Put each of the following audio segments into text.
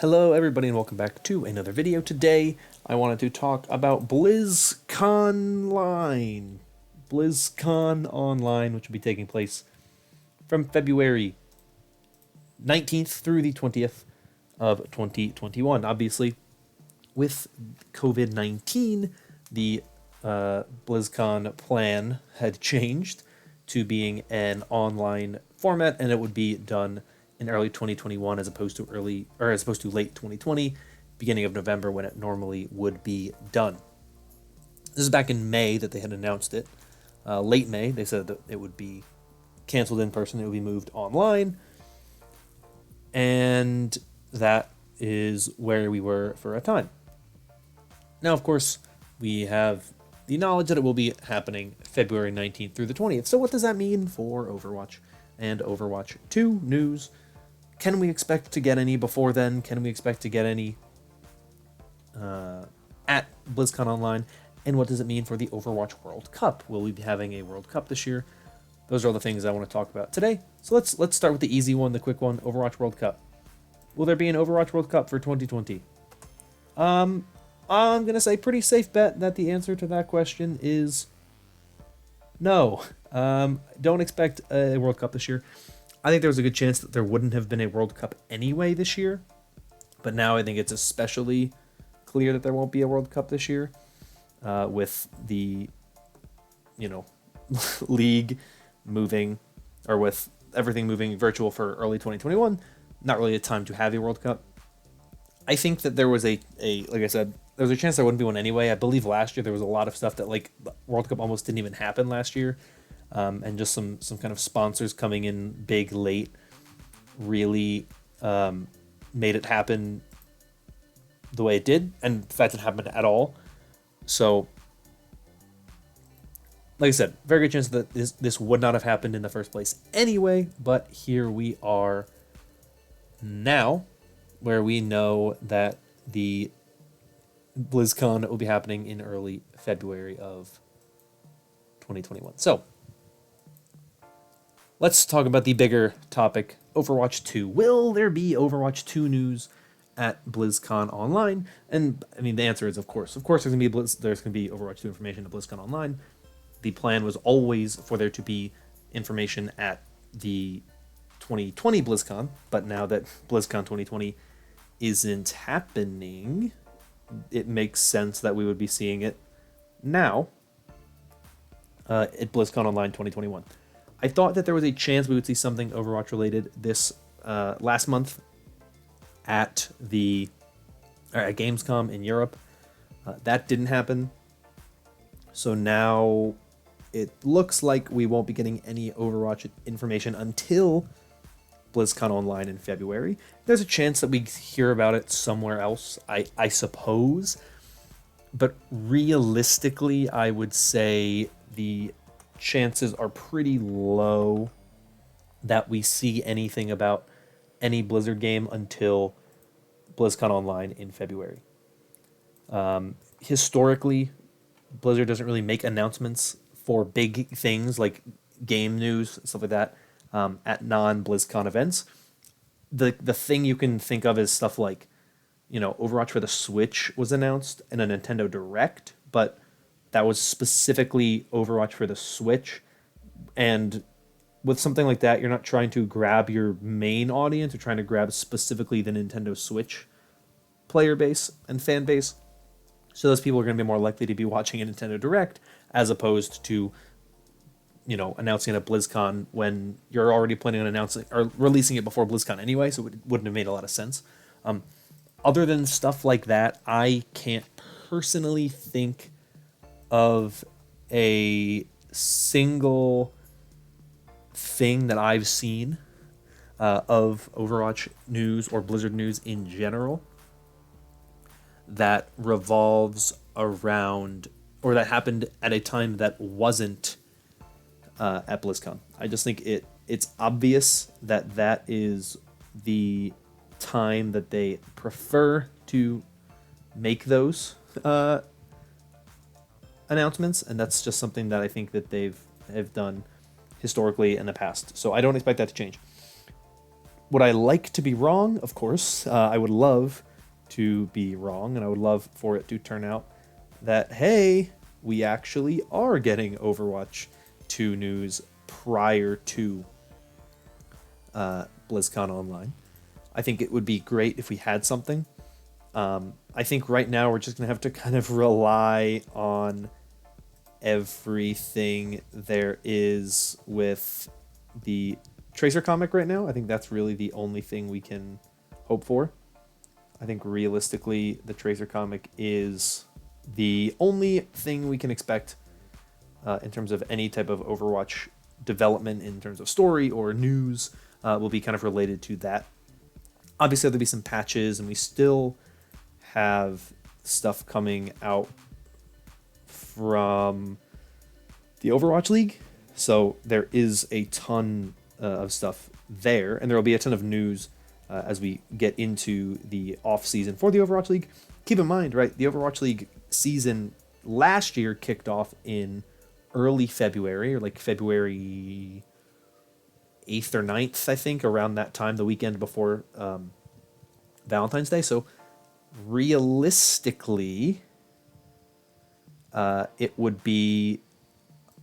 Hello everybody and welcome back to another video. Today I wanted to talk about BlizzConline. BlizzCon Online, which will be taking place from February 19th through the 20th of 2021. Obviously, with COVID-19, the BlizzCon plan had changed to being an online format, and it would be done in early 2021 as opposed to late 2020, beginning of November when it normally would be done. This is back in May that they had announced it. Late May, they said that it would be canceled in person, it would be moved online, and that is where we were for a time. Now, of course, we have the knowledge that it will be happening February 19th through the 20th. So what does that mean for Overwatch and Overwatch 2 news? Can we expect to get any before then? Can we expect to get any at BlizzCon Online? And what does it mean for the Overwatch World Cup? Will we be having a World Cup this year? Those are all the things I want to talk about today. So let's start with the easy one, the quick one, Overwatch World Cup. Will there be an Overwatch World Cup for 2020? I'm going to say pretty safe bet that the answer to that question is no. Don't expect a World Cup this year. I think there was a good chance that there wouldn't have been a World Cup anyway this year, but now I think it's especially clear that there won't be a World Cup this year, with the, league moving, or with everything moving virtual for early 2021. Not really a time to have a World Cup. I think that there was like I said, there was a chance there wouldn't be one anyway. I believe last year there was a lot of stuff that the World Cup almost didn't even happen last year. And just some kind of sponsors coming in big late really made it happen the way it did, and the fact it happened at all. So, like I said, very good chance that this would not have happened in the first place anyway, but here we are now, where we know that the BlizzCon will be happening in early February of 2021. So, let's talk about the bigger topic, Overwatch 2. Will there be Overwatch 2 news at BlizzCon Online? And I mean, the answer is of course. Of course, there's gonna be Overwatch 2 information at BlizzCon Online. The plan was always for there to be information at the 2020 BlizzCon, but now that BlizzCon 2020 isn't happening, it makes sense that we would be seeing it now at BlizzCon Online 2021. I thought that there was a chance we would see something Overwatch related this last month at Gamescom in Europe. That didn't happen. So now it looks like we won't be getting any Overwatch information until BlizzCon Online in February. There's a chance that we hear about it somewhere else, I suppose. But realistically, I would say the chances are pretty low that we see anything about any Blizzard game until BlizzCon Online in February. Historically, Blizzard doesn't really make announcements for big things like game news, stuff like that, at non-BlizzCon events. The thing you can think of is stuff like, Overwatch for the Switch was announced in a Nintendo Direct, but that was specifically Overwatch for the Switch. And with something like that, you're not trying to grab your main audience, you're trying to grab specifically the Nintendo Switch player base and fan base. So those people are going to be more likely to be watching a Nintendo Direct as opposed to, announcing it at BlizzCon when you're already planning on announcing or releasing it before BlizzCon anyway, so it wouldn't have made a lot of sense. Other than stuff like that, I can't personally think of a single thing that I've seen of Overwatch news or Blizzard news in general that revolves around or that happened at a time that wasn't at BlizzCon. I just think it's obvious that is the time that they prefer to make those announcements, and that's just something that I think that have done historically in the past. So I don't expect that to change. Would I like to be wrong? Of course. I would love to be wrong, and I would love for it to turn out that, hey, we actually are getting Overwatch 2 news prior to BlizzCon Online. I think it would be great if we had something. I think right now we're just going to have to kind of rely on everything there is with the Tracer comic right now. I think that's really the only thing we can hope for. I think realistically, the Tracer comic is the only thing we can expect in terms of any type of Overwatch development in terms of story or news will be kind of related to that. Obviously, there'll be some patches, and we still have stuff coming out from the Overwatch League. So there is a ton of stuff there, and there will be a ton of news as we get into the off season for the Overwatch League. Keep in mind, right, the Overwatch League season last year kicked off in early February, or like February 8th or 9th, I think, around that time, the weekend before Valentine's Day. So realistically, it would be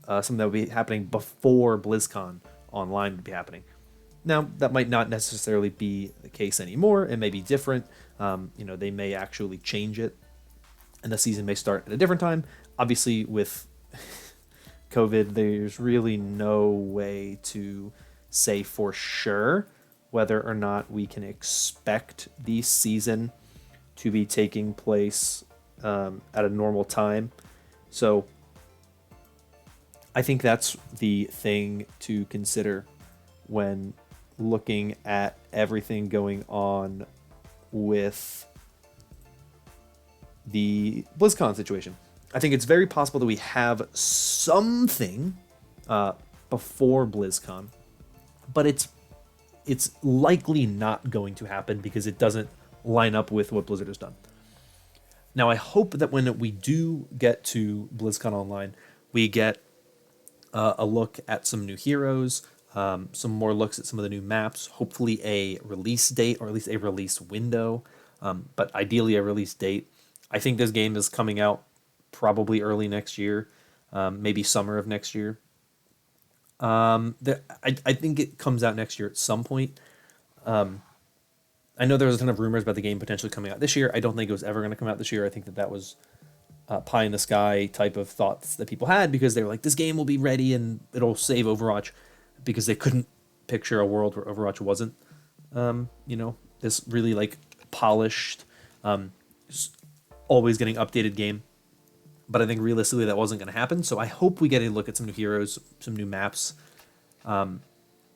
something that would be happening before BlizzCon Online would be happening. Now, that might not necessarily be the case anymore. It may be different. They may actually change it, and the season may start at a different time. Obviously, with COVID, there's really no way to say for sure whether or not we can expect the season to be taking place at a normal time. So I think that's the thing to consider when looking at everything going on with the BlizzCon situation. I think it's very possible that we have something before BlizzCon, but it's likely not going to happen because it doesn't line up with what Blizzard has done. Now, I hope that when we do get to BlizzCon Online, we get a look at some new heroes, some more looks at some of the new maps, hopefully a release date or at least a release window, but ideally a release date. I think this game is coming out probably early next year, maybe summer of next year. I think it comes out next year at some point. I know there was a ton of rumors about the game potentially coming out this year. I don't think it was ever going to come out this year. I think that was pie in the sky type of thoughts that people had because they were like, this game will be ready and it'll save Overwatch, because they couldn't picture a world where Overwatch wasn't, this really like polished, always getting updated game. But I think realistically that wasn't going to happen. So I hope we get a look at some new heroes, some new maps, some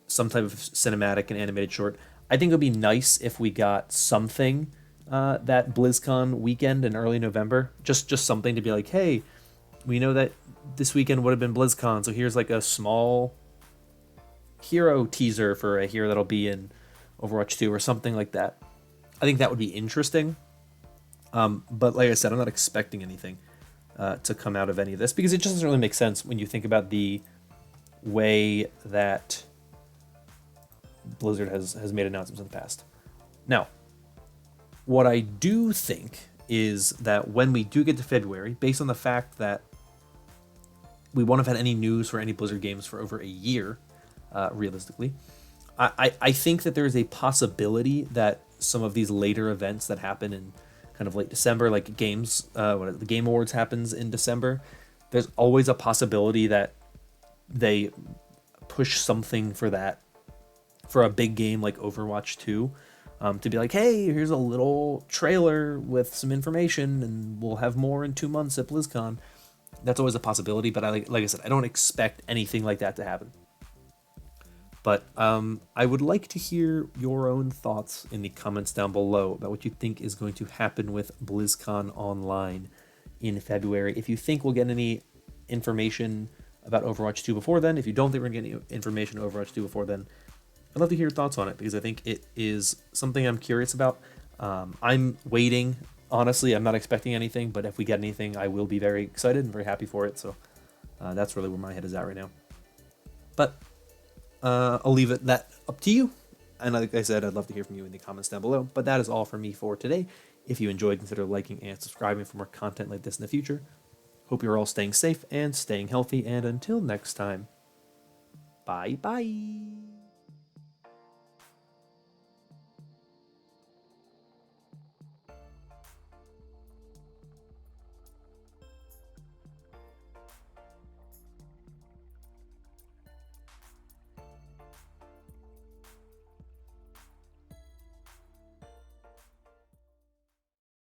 type of cinematic and animated short. I think it would be nice if we got something that BlizzCon weekend in early November. Just something to be like, hey, we know that this weekend would have been BlizzCon, so here's like a small hero teaser for a hero that'll be in Overwatch 2 or something like that. I think that would be interesting. But like I said, I'm not expecting anything to come out of any of this because it just doesn't really make sense when you think about the way that Blizzard has made announcements in the past. Now, what I do think is that when we do get to February, based on the fact that we won't have had any news for any Blizzard games for over a year, realistically, I think that there is a possibility that some of these later events that happen in kind of late December, like the Game Awards happens in December, there's always a possibility that they push something for that, for a big game like Overwatch 2, to be like, hey, here's a little trailer with some information, and we'll have more in 2 months at BlizzCon. That's always a possibility, but like I said, I don't expect anything like that to happen. But I would like to hear your own thoughts in the comments down below about what you think is going to happen with BlizzCon Online in February. If you think we'll get any information about Overwatch 2 before then, if you don't think we're going to get any information on Overwatch 2 before then, I'd love to hear your thoughts on it because I think it is something I'm curious about. I'm waiting. Honestly, I'm not expecting anything, but if we get anything, I will be very excited and very happy for it. So that's really where my head is at right now. But I'll leave it that up to you. And like I said, I'd love to hear from you in the comments down below. But that is all for me for today. If you enjoyed, consider liking and subscribing for more content like this in the future. Hope you're all staying safe and staying healthy. And until next time, bye bye.